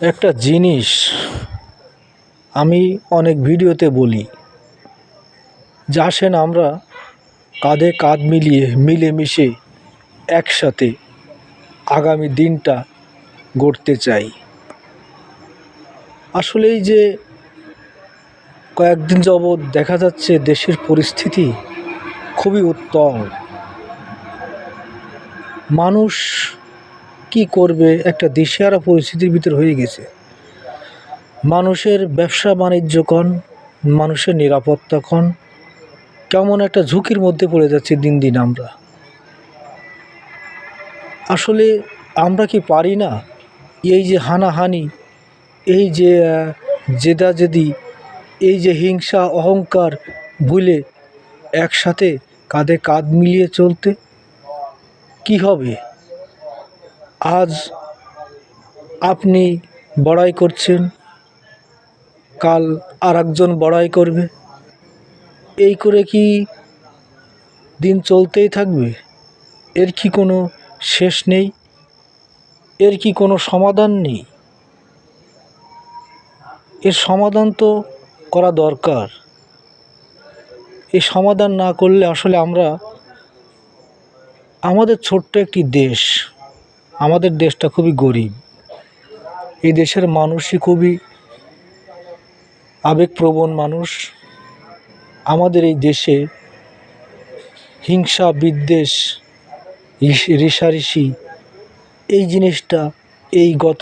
একটা জিনিস আমি অনেক ভিডিওতে বলি যে আসেন আমরা কাঁধে কাঁধ মিলিয়ে মিলেমিশে একসাথে আগামী দিনটা গড়তে চাই। আসলে এই যে কয়েকদিন যাবৎ দেখা যাচ্ছে দেশের পরিস্থিতি খুবই উত্তম। মানুষ কি করবে একটা দিশেহারা পরিস্থিতির ভিতর হয়ে গেছে। মানুষের ব্যবসা বাণিজ্য কন, মানুষের নিরাপত্তা কন, কেমন একটা ঝুঁকির মধ্যে পড়ে যাচ্ছে দিন দিন আমরা। আসলে আমরা কি পারি না এই যে হানাহানি, এই যে জেদাজেদি, এই যে হিংসা অহংকার ভুলে একসাথে কাঁধে কাঁধ মিলিয়ে চলতে? কি হবে, আজ আপনি বড়াই করছেন, কাল আর একজন বড়াই করবে, এই করে কি দিন চলতেই থাকবে? এর কি কোনো শেষ নেই? এর কি কোনো সমাধান নেই? এর সমাধান তো করা দরকার। এই সমাধান না করলে আসলে আমরা, আমাদের ছোট্ট একটি দেশ, আমাদের দেশটা খুবই গরিব, এই দেশের মানুষই খুবই আবেগপ্রবণ মানুষ। আমাদের এই দেশে হিংসা বিদ্বেষ রেষারেষি এই জিনিসটা এই গত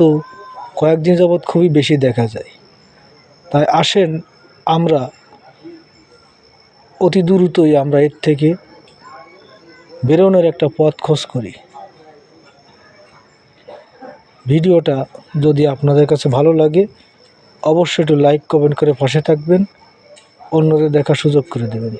কয়েকদিন যাবৎ খুবই বেশি দেখা যায়। তাই আসেন আমরা অতি দ্রুতই আমরা এর থেকে বেরোনোর একটা পথ খোঁজ করি। ভিডিওটা যদি আপনাদের কাছে ভালো লাগে অবশ্যই একটু লাইক কমেন্ট করে পাশে থাকবেন, অন্যদের দেখার সুযোগ করে দেবেন।